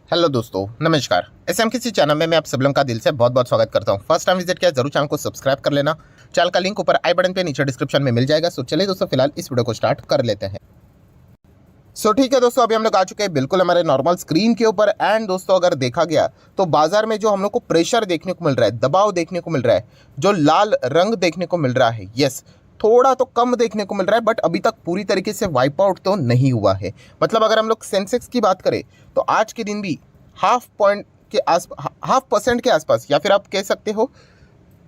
Hello दोस्तों, नमस्कार। SMKC channel में मैं आप सब लोगों का दिल से बहुत बहुत स्वागत करता हूं। फर्स्ट टाइम विजिट किया जरूर चैनल को सब्सक्राइब कर लेना। चैनल का लिंक ऊपर आई बटन पे नीचे डिस्क्रिप्शन में मिल जाएगा। सो चलिए दोस्तों, फिलहाल इस वीडियो को स्टार्ट कर लेते हैं। ठीक है दोस्तों, अभी हम लोग आ चुके हैं बिल्कुल हमारे नॉर्मल स्क्रीन के ऊपर। एंड दोस्तों, अगर देखा गया तो बाजार में जो हम लोग को प्रेशर देखने को मिल रहा है, दबाव देखने को मिल रहा है, जो लाल रंग देखने को मिल रहा है, यस थोड़ा तो कम देखने को मिल रहा है, बट अभी तक पूरी तरीके से वाइप आउट तो नहीं हुआ है। मतलब अगर हम लोग सेंसेक्स की बात करें तो आज के दिन भी हाफ परसेंट के आसपास, या फिर आप कह सकते हो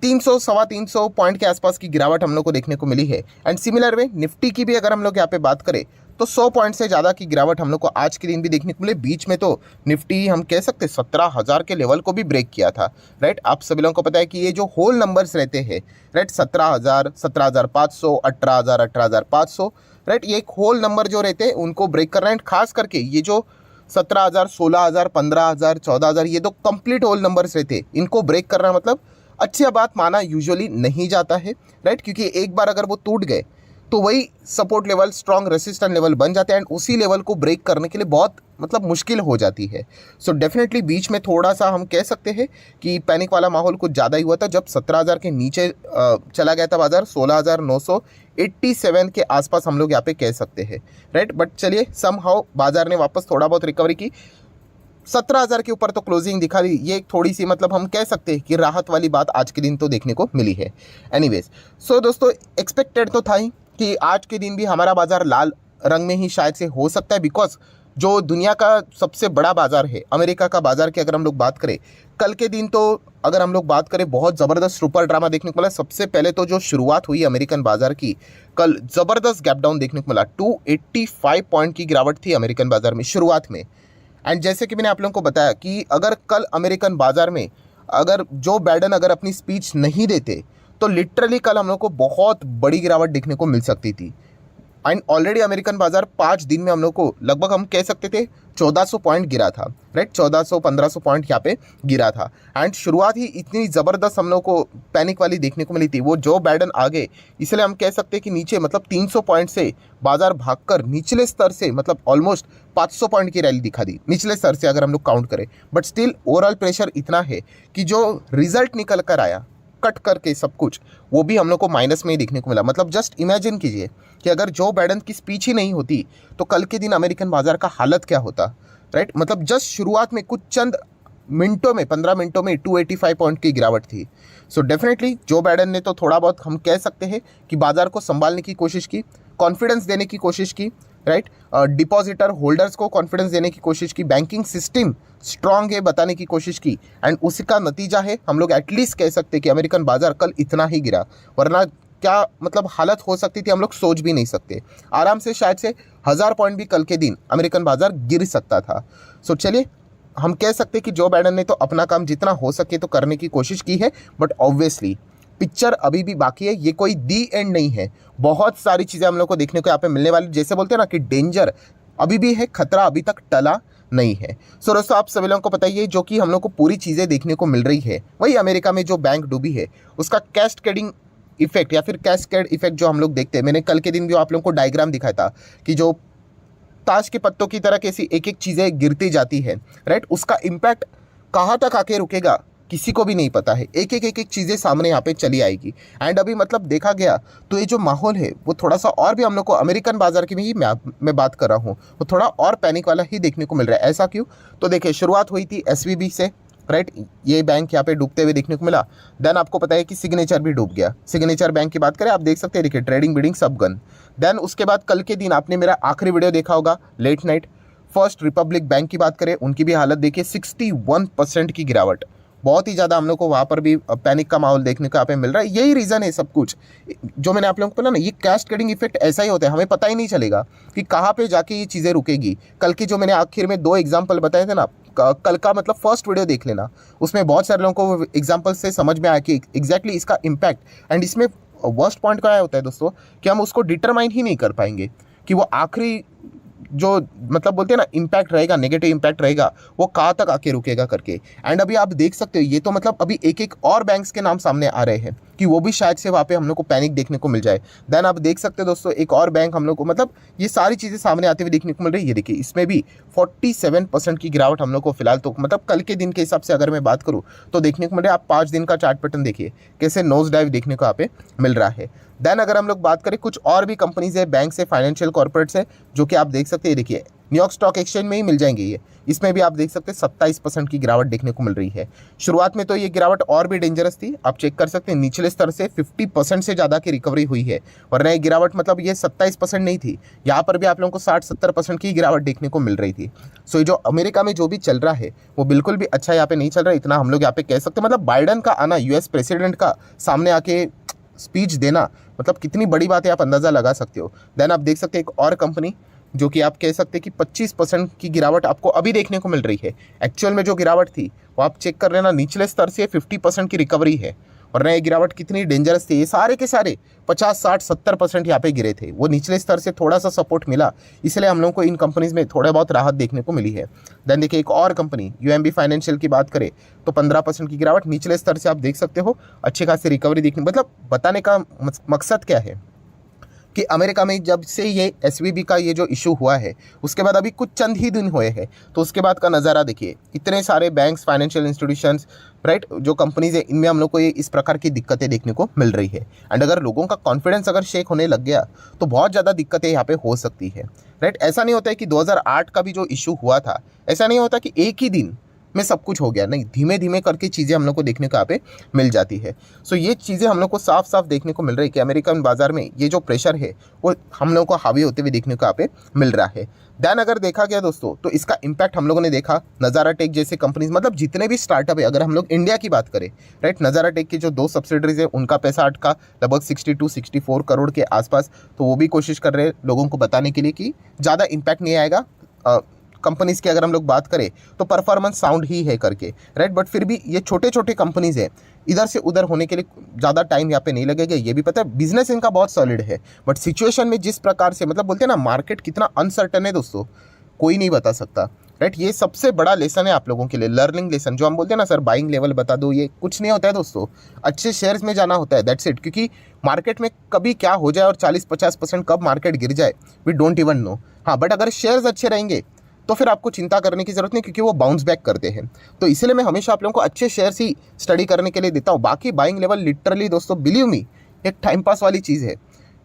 300 सवा 300 पॉइंट के आसपास की गिरावट हम लोग को देखने को मिली है। एंड सिमिलर वे निफ्टी की भी अगर हम लोग यहाँ पे बात करें तो 100 पॉइंट से ज़्यादा की गिरावट हम लोग को आज के दिन भी देखने को मिले। बीच में तो निफ्टी हम कह सकते 17,000 के लेवल को भी ब्रेक किया था, राइट। आप सभी लोगों को पता है कि ये जो होल नंबर्स रहते हैं, राइट, 17,000, 17,500, 18,000, 18,500, राइट, ये एक होल नंबर जो रहते हैं उनको ब्रेक करना है। खास करके ये जो 17,000, 16,000, 15,000, 14,000, ये तो कंप्लीट होल नंबर्स रहते, इनको ब्रेक करना मतलब अच्छी बात माना यूजुअली नहीं जाता है, राइट, क्योंकि एक बार अगर वो टूट गए तो वही support level, strong resistant level बन जाते हैं। एंड उसी लेवल को ब्रेक करने के लिए बहुत मतलब मुश्किल हो जाती है। सो डेफिनेटली बीच में थोड़ा सा हम कह सकते हैं कि पैनिक वाला माहौल कुछ ज़्यादा ही हुआ था, जब 17,000 के नीचे चला गया था बाजार। 16,987 के आसपास हम लोग यहाँ पे कह सकते हैं, राइट। बट चलिए, समहाउ बाजार ने वापस थोड़ा बहुत रिकवरी की, 17,000 के ऊपर तो क्लोजिंग दिखा दी। ये थोड़ी सी मतलब हम कह सकते हैं कि राहत वाली बात आज के दिन तो देखने को मिली है। एनीवेज, सो दोस्तों, एक्सपेक्टेड तो था ही कि आज के दिन भी हमारा बाजार लाल रंग में ही शायद से हो सकता है, बिकॉज जो दुनिया का सबसे बड़ा बाजार है, अमेरिका का बाजार की अगर हम लोग बात करें, कल के दिन तो अगर हम लोग बात करें बहुत ज़बरदस्त सुपर ड्रामा देखने को मिला। सबसे पहले तो जो शुरुआत हुई अमेरिकन बाजार की, कल ज़बरदस्त गैप डाउन देखने को मिला। 285 पॉइंट की गिरावट थी अमेरिकन बाजार में शुरुआत में। एंड जैसे कि मैंने आप लोगों को बताया कि अगर कल अमेरिकन बाजार में अगर जो बाइडेन अगर अपनी स्पीच नहीं देते तो लिटरली कल हम लोग को बहुत बड़ी गिरावट देखने को मिल सकती थी। एंड ऑलरेडी अमेरिकन बाजार 5 दिन में हम लोग को लगभग हम कह सकते थे 1400 पॉइंट गिरा था, राइट, 1400-1500 पॉइंट यहाँ पे गिरा था। एंड शुरुआत ही इतनी ज़बरदस्त हम लोग को पैनिक वाली देखने को मिली थी। वो जो बाइडेन आगे, इसलिए हम कह सकते हैं कि नीचे मतलब 300 पॉइंट से बाजार भागकर निचले स्तर से मतलब ऑलमोस्ट 500 पॉइंट की रैली दिखा दी निचले स्तर से अगर हम लोग काउंट करें। बट स्टिल ओवरऑल प्रेशर इतना है कि जो रिजल्ट निकल कर आया कट करके सब कुछ, वो भी हम लोग को माइनस में ही देखने को मिला। मतलब जस्ट इमेजिन कीजिए कि अगर जो बाइडेन की स्पीच ही नहीं होती तो कल के दिन अमेरिकन बाजार का हालत क्या होता, राइट। मतलब जस्ट शुरुआत में कुछ चंद मिनटों में, 15 मिनटों में 285 पॉइंट की गिरावट थी। सो डेफिनेटली जो बाइडेन ने तो थोड़ा बहुत हम कह सकते हैं कि बाजार को संभालने की कोशिश की, कॉन्फिडेंस देने की कोशिश की, राइट, डिपॉजिटर होल्डर्स को कॉन्फिडेंस देने की कोशिश की, बैंकिंग सिस्टम स्ट्रांग है बताने की कोशिश की। एंड उसी का नतीजा है, हम लोग एटलीस्ट कह सकते हैं कि अमेरिकन बाजार कल इतना ही गिरा। वरना क्या मतलब हालत हो सकती थी हम लोग सोच भी नहीं सकते। आराम से शायद से 1000 पॉइंट भी कल के दिन अमेरिकन बाजार गिर सकता था। सो चलिए, हम कह सकते हैं कि जो बाइडेन ने तो अपना काम जितना हो सके तो करने की कोशिश की है, बट ऑब्वियसली पिक्चर अभी भी बाकी है। ये कोई दी एंड नहीं है, बहुत सारी चीज़ें हम लोग को देखने को यहाँ पे मिलने वाली। जैसे बोलते हैं ना कि डेंजर अभी भी है, खतरा अभी तक टला नहीं है। सो दोस्तों, आप सभी लोगों को पता ही है, जो कि हम लोग को पूरी चीज़ें देखने को मिल रही है, वही अमेरिका में जो बैंक डूबी है उसका कैस्केडिंग इफेक्ट या फिर कैस्केड इफेक्ट जो हम लोग देखते हैं। मैंने कल के दिन भी आप लोगों को डायग्राम दिखाया था कि जो ताश के पत्तों की तरह कैसी एक एक चीज़ें गिरती जाती है, राइट, उसका इम्पैक्ट कहाँ तक आके रुकेगा किसी को भी नहीं पता है। एक एक चीज़ें सामने यहाँ पे चली आएगी। एंड अभी मतलब देखा गया तो ये जो माहौल है वो थोड़ा सा और भी हम लोग को अमेरिकन बाजार की भी मैं बात कर रहा हूँ, वो थोड़ा और पैनिक वाला ही देखने को मिल रहा है। ऐसा क्यों? तो देखिए, शुरुआत हुई थी एसवीबी से, राइट, ये बैंक यहाँ पे डूबते हुए देखने को मिला। देन आपको पता है कि सिग्नेचर भी डूब गया। सिग्नेचर बैंक की बात करें, आप देख सकते हैं, देखिए ट्रेडिंग बिडिंग सब गन। देन उसके बाद कल के दिन आपने मेरा आखिरी वीडियो देखा होगा late night, First Republic Bank की बात करें, उनकी भी हालत देखिए, 61% की गिरावट। बहुत ही ज़्यादा हम लोग को वहाँ पर भी पैनिक का माहौल देखने को यहाँ पे मिल रहा है। यही रीज़न है सब कुछ, जो मैंने आप लोगों को बोला ना, ये कैस्केडिंग इफेक्ट ऐसा ही होता है, हमें पता ही नहीं चलेगा कि कहाँ पे जाके ये चीज़ें रुकेगी। कल की जो मैंने आखिर में 2 एग्जाम्पल बताए थे ना, कल का मतलब फर्स्ट वीडियो देख लेना, उसमें बहुत सारे लोगों को एग्जाम्पल से समझ में आया कि एग्जैक्टली इसका इम्पैक्ट। एंड इसमें वर्स्ट पॉइंट क्या होता है दोस्तों, कि हम उसको डिटरमाइन ही नहीं कर पाएंगे कि वो आखिरी जो मतलब बोलते हैं ना इम्पैक्ट रहेगा, नेगेटिव इम्पैक्ट रहेगा, वो कहाँ तक आके रुकेगा करके। एंड अभी आप देख सकते हो ये तो मतलब अभी एक एक और बैंक्स के नाम सामने आ रहे हैं कि वो भी शायद से वहाँ पे हम लोग को पैनिक देखने को मिल जाए। देन आप देख सकते हो दोस्तों एक और बैंक हम लोग को मतलब ये सारी चीज़ें सामने आते हुए देखने को मिल रही है। ये देखिए इसमें भी 47% की गिरावट हम लोग को फिलहाल तो मतलब कल के दिन के हिसाब से अगर मैं बात करूँ तो देखने को मिल रहा है। आप 5 दिन का चार्ट पैटर्न देखिए कैसे नोज डाइव देखने को यहाँ पे मिल रहा है। देन अगर हम लोग बात करें कुछ और भी कंपनीज है, बैंक से, फाइनेंशियल कॉर्पोरेट्स है, जो कि आप देख सकते हैं। देखिए न्यूयॉर्क स्टॉक एक्सचेंज में ही मिल जाएंगे ये, इसमें भी आप देख सकते हैं 27% की गिरावट देखने को मिल रही है। शुरुआत में तो ये गिरावट और भी डेंजरस थी, आप चेक कर सकते हैं निचले स्तर से 50% से ज़्यादा की रिकवरी हुई है, वरना ये गिरावट मतलब ये 27% नहीं थी, यहाँ पर भी आप लोगों को 60-70% की गिरावट देखने को मिल रही थी। सो ये जो अमेरिका में जो भी चल रहा है वो बिल्कुल भी अच्छा यहाँ पे नहीं चल रहा है, इतना हम लोग यहाँ पे कह सकते हैं। मतलब बाइडन का आना, यूएस प्रेसिडेंट का सामने आके स्पीच देना मतलब कितनी बड़ी बात है, आप अंदाज़ा लगा सकते हो। देन आप देख सकते हैं एक और कंपनी जो कि आप कह सकते हैं कि 25% की गिरावट आपको अभी देखने को मिल रही है। एक्चुअल में जो गिरावट थी वो आप चेक कर लेना, निचले स्तर से 50% की रिकवरी है, और ये गिरावट कितनी डेंजरस थी। ये सारे के सारे 50-60-70% यहाँ पे गिरे थे, वो निचले स्तर से थोड़ा सा सपोर्ट मिला, इसलिए हम लोग को इन कंपनीज में थोड़ा बहुत राहत देखने को मिली है। देन देखिए एक और कंपनी यूएमबी फाइनेंशियल की बात करें तो 15% की गिरावट, निचले स्तर से आप देख सकते हो अच्छी खासी रिकवरी देखने। मतलब बताने का मकसद क्या है कि अमेरिका में जब से ये एसवीबी का ये जो इशू हुआ है उसके बाद अभी कुछ चंद ही दिन हुए हैं, तो उसके बाद का नज़ारा देखिए, इतने सारे बैंक्स, फाइनेंशियल इंस्टीट्यूशंस, राइट, जो कंपनीज है इनमें हम लोग को ये इस प्रकार की दिक्कतें देखने को मिल रही है। एंड अगर लोगों का कॉन्फिडेंस अगर शेक होने लग गया तो बहुत ज़्यादा दिक्कतें यहाँ पे हो सकती है, राइट। ऐसा नहीं होता है कि 2008 का भी जो इशू हुआ था, ऐसा नहीं होता कि एक ही दिन में सब कुछ हो गया, नहीं, धीमे धीमे करके चीज़ें हम लोग को देखने को यहाँ पे मिल जाती है। सो ये चीज़ें हम लोग को साफ साफ देखने को मिल रही है कि अमेरिकन बाजार में ये जो प्रेशर है वो हम लोग को हावी होते हुए देखने को यहाँ पे मिल रहा है। देन अगर देखा गया दोस्तों तो इसका इम्पैक्ट हम लोगों ने देखा नज़ारा टेक जैसे कंपनीज, मतलब जितने भी स्टार्टअप है, अगर हम लोग इंडिया की बात करें, राइट, नज़ारा टेक की जो 2 सब्सिडरीज है उनका पैसा अटका लगभग 62-64 करोड़ के आसपास, तो वो भी कोशिश कर रहे हैं लोगों को बताने के लिए कि ज़्यादा इम्पैक्ट नहीं आएगा। कंपनीज की अगर हम लोग बात करें तो परफॉर्मेंस साउंड ही है करके, राइट, बट फिर भी ये छोटे छोटे कंपनीज है, इधर से उधर होने के लिए ज़्यादा टाइम यहाँ पे नहीं लगेगा, ये भी पता है। बिजनेस इनका बहुत सॉलिड है, बट सिचुएशन में जिस प्रकार से मतलब बोलते हैं ना मार्केट कितना अनसर्टन है दोस्तों, कोई नहीं बता सकता, राइट। ये सबसे बड़ा लेसन है आप लोगों के लिए, लर्निंग लेसन, जो हम बोलते हैं ना सर बाइंग लेवल बता दो, ये कुछ नहीं होता है दोस्तों, अच्छे शेयर्स में जाना होता है, दैट्स इट। क्योंकि मार्केट में कभी क्या हो जाए और 40-50% कब मार्केट गिर जाए वी डोंट इवन नो। हाँ, बट अगर शेयर्स अच्छे रहेंगे तो फिर आपको चिंता करने की ज़रूरत नहीं, क्योंकि वो बाउंस बैक करते हैं। तो इसलिए मैं हमेशा आप लोगों को अच्छे शेयर्स ही स्टडी करने के लिए देता हूँ। बाकी बाइंग लेवल लिटरली दोस्तों बिलीव मी एक टाइम पास वाली चीज़ है,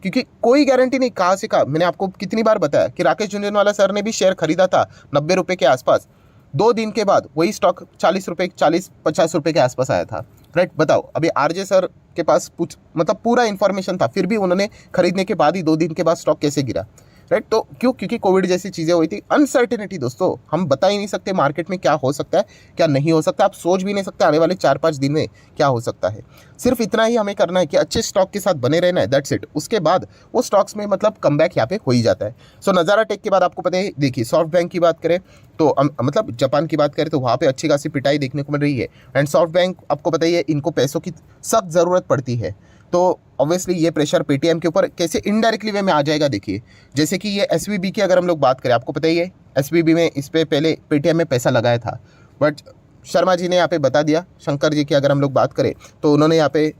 क्योंकि कोई गारंटी नहीं कहाँ से कहाँ। मैंने आपको कितनी बार बताया कि राकेश झुंझुनवाला सर ने भी शेयर खरीदा था 90 रुपये के आसपास, 2 दिन के बाद वही स्टॉक 40 रुपये, 40-50 रुपये के आसपास आया था, राइट। बताओ, अभी आरजे सर के पास मतलब पूरा इन्फॉर्मेशन था, फिर भी उन्होंने खरीदने के बाद ही 2 दिन के बाद स्टॉक कैसे गिरा, राइट। तो क्यों? क्योंकि कोविड जैसी चीज़ें हुई थी, अनसर्टेनिटी दोस्तों, हम बता ही नहीं सकते मार्केट में क्या हो सकता है क्या नहीं हो सकता, आप सोच भी नहीं सकते आने वाले 4-5 दिन में क्या हो सकता है। सिर्फ इतना ही हमें करना है कि अच्छे स्टॉक के साथ बने रहना है, दैट्स इट। उसके बाद वो स्टॉक्स में मतलब कमबैक यहाँ पे हो ही जाता है। सो नज़ारा टेक के बाद आपको पता है, देखिए सॉफ्ट बैंक की बात करें तो मतलब जापान की बात करें तो वहाँ पे अच्छी खासी पिटाई देखने को मिल रही है। एंड सॉफ्ट बैंक आपको पता ही है, इनको पैसों की सख्त ज़रूरत पड़ती है, तो ऑब्वियसली ये प्रेशर पेटीएम के ऊपर कैसे इनडायरेक्टली वे में आ जाएगा। देखिए जैसे कि ये एसवीबी की अगर हम लोग बात करें, आपको पता ही है एसवीबी में इस पे पहले पेटीएम में पैसा लगाया था, बट शर्मा जी ने यहाँ पे बता दिया, शंकर जी की अगर हम लोग बात करें तो उन्होंने यहाँ पे,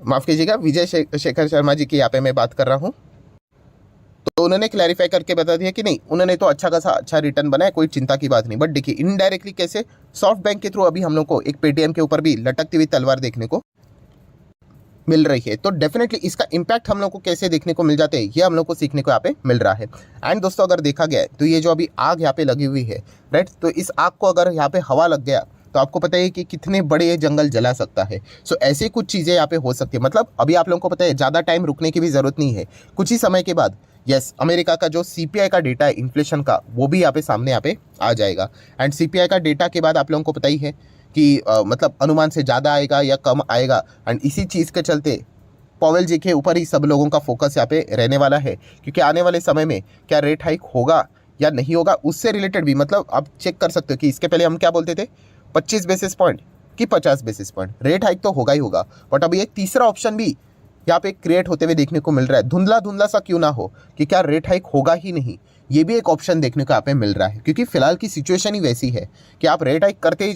माफ़ कीजिएगा, विजय शेखर शर्मा जी की यहाँ पे मैं बात कर रहा हूँ, तो उन्होंने क्लैरिफाई करके बता दिया कि नहीं, उन्होंने तो अच्छा खासा अच्छा रिटर्न बनाया, कोई चिंता की बात नहीं। बट देखिए इनडायरेक्टली कैसे सॉफ्ट बैंक के थ्रू अभी हम लोग को एक पेटीएम के ऊपर भी लटकती हुई तलवार देखने को मिल रही है, तो डेफिनेटली इसका इम्पैक्ट हम लोग को कैसे देखने को मिल जाते हैं ये हम लोग को सीखने को यहाँ पे मिल रहा है। एंड दोस्तों अगर देखा गया तो ये जो अभी आग यहाँ पे लगी हुई है, राइट, तो इस आग को अगर यहाँ पे हवा लग गया तो आपको पता है कि कितने बड़े ये जंगल जला सकता है। सो ऐसी कुछ चीज़ें यहाँ पे हो सकती है। मतलब अभी आप लोगों को पता है ज़्यादा टाइम रुकने की भी ज़रूरत नहीं है, कुछ ही समय के बाद यस अमेरिका का जो सीपीआई का डेटा है इन्फ्लेशन का, वो भी यहाँ पे सामने यहाँ पे आ जाएगा। एंड सीपीआई का डेटा के बाद आप लोगों को पता ही है कि मतलब अनुमान से ज़्यादा आएगा या कम आएगा। एंड इसी चीज़ के चलते पॉवेल जी के ऊपर ही सब लोगों का फोकस यहाँ पे रहने वाला है, क्योंकि आने वाले समय में क्या रेट हाइक होगा या नहीं होगा उससे रिलेटेड भी मतलब आप चेक कर सकते हो कि इसके पहले हम क्या बोलते थे, 25 बेसिस पॉइंट कि 50 बेसिस पॉइंट रेट हाइक तो होगा ही होगा। बट अब ये तीसरा ऑप्शन भी यहाँ पे क्रिएट होते हुए देखने को मिल रहा है। धुंधला धुंधला सा क्यों ना हो कि क्या रेट हाइक होगा ही नहीं, ये भी एक ऑप्शन देखने को यहाँ पे मिल रहा है, क्योंकि फिलहाल की सिचुएशन ही वैसी है कि आप रेट हाइक करते ही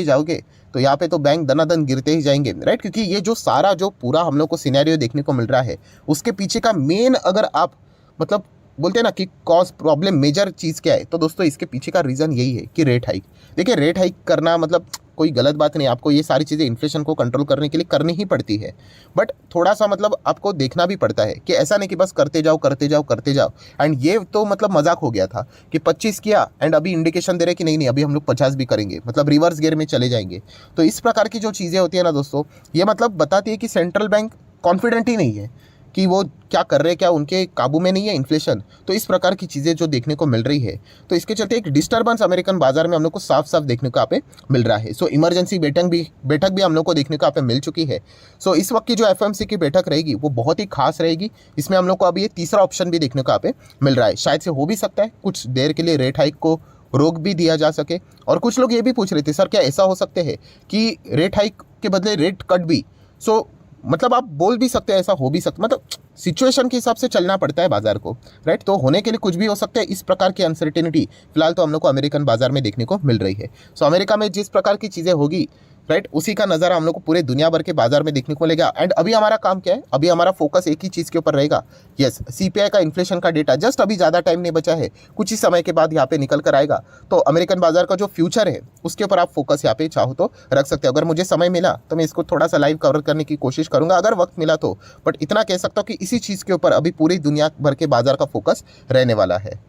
जाओगे तो यहाँ पे तो बैंक दनादन गिरते ही जाएंगे, राइट। क्योंकि ये जो सारा जो पूरा हम लोग को सिनेरियो देखने को मिल रहा है, उसके पीछे का मेन अगर आप मतलब बोलते हैं ना कि कॉज प्रॉब्लम मेजर चीज़ क्या है, तो दोस्तों इसके पीछे का रीज़न यही है कि रेट हाइक। देखिए रेट हाइक करना मतलब कोई गलत बात नहीं, आपको ये सारी चीज़ें इन्फ्लेशन को कंट्रोल करने के लिए करनी ही पड़ती है, बट थोड़ा सा मतलब आपको देखना भी पड़ता है कि ऐसा नहीं कि बस करते जाओ। एंड ये तो मतलब मजाक हो गया था कि 25 किया एंड अभी इंडिकेशन दे रहे कि नहीं अभी हम लोग 50 भी करेंगे, मतलब रिवर्स गियर में चले जाएंगे। तो इस प्रकार की जो चीज़ें होती है ना दोस्तों, ये मतलब बताती है कि सेंट्रल बैंक कॉन्फिडेंट ही नहीं है कि वो क्या कर रहे हैं, क्या उनके काबू में नहीं है इन्फ्लेशन। तो इस प्रकार की चीज़ें जो देखने को मिल रही है, तो इसके चलते एक डिस्टर्बेंस अमेरिकन बाजार में हम लोग को साफ साफ देखने को यहाँ पे मिल रहा है। सो इमरजेंसी बैठक भी हम लोग को देखने को यहाँ पे मिल चुकी है। सो इस वक्त की जो एफएमसी की बैठक रहेगी वो बहुत ही खास रहेगी। इसमें हम लोग को अभी ये तीसरा ऑप्शन भी देखने को यहाँ पे मिल रहा है। शायद से हो भी सकता है कुछ देर के लिए रेट हाइक को रोक भी दिया जा सके। और कुछ लोग ये भी पूछ रहे थे सर क्या ऐसा हो सकते हैं कि रेट हाइक के बदले रेट कट भी। सो मतलब आप बोल भी सकते हैं ऐसा हो भी सकता, मतलब सिचुएशन के हिसाब से चलना पड़ता है बाजार को, राइट। तो होने के लिए कुछ भी हो सकता है। इस प्रकार की अनसर्टेनिटी फिलहाल तो हम लोग को अमेरिकन बाजार में देखने को मिल रही है। सो अमेरिका में जिस प्रकार की चीज़ें होगी, राइट, उसी का नज़ारा हम लोग को पूरे दुनिया भर के बाजार में देखने को मिलेगा। एंड अभी हमारा काम क्या है, अभी हमारा फोकस एक ही चीज़ के ऊपर रहेगा। यस, सीपीआई का इन्फ्लेशन का डेटा जस्ट अभी ज़्यादा टाइम नहीं बचा है, कुछ ही समय के बाद यहाँ पे निकल कर आएगा। तो अमेरिकन बाजार का जो फ्यूचर है उसके ऊपर आप फोकस यहाँ पे चाहो तो रख सकते हो। अगर मुझे समय मिला तो मैं इसको थोड़ा सा लाइव कवर करने की कोशिश करूंगा, अगर वक्त मिला तो। बट इतना कह सकता हूँ कि इसी चीज़ के ऊपर अभी पूरी दुनिया भर के बाजार का फोकस रहने वाला है।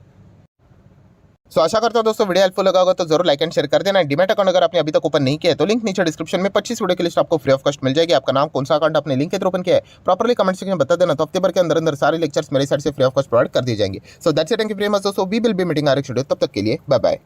सो आशा करता हूं दोस्तों वीडियो हेल्पफुल लगा होगा तो जरूर लाइक एंड शेयर कर देना। डीमैट अकाउंट अगर आपने अभी तक ओपन नहीं किया है तो लिंक नीचे डिस्क्रिप्शन में 25 वीडियो की लिस्ट आपको फ्री ऑफ कॉस्ट मिल जाएगी। आपका नाम कौन सा अकाउंट आपने लिंक के थ्रू ओपन किया है प्रॉपर्ली कमेंट सेक्शन में बता देना, तो हफ्ते भर के अंदर अंदर सारे लेक्चर्स मेरे साइड से फ्री ऑफ कॉस्ट प्रोवाइड कर दिए जाएंगे। So that's it, thank you very much दोस्तों, we will be meeting are एक वीडियो, तब तक के लिए बाय बाय।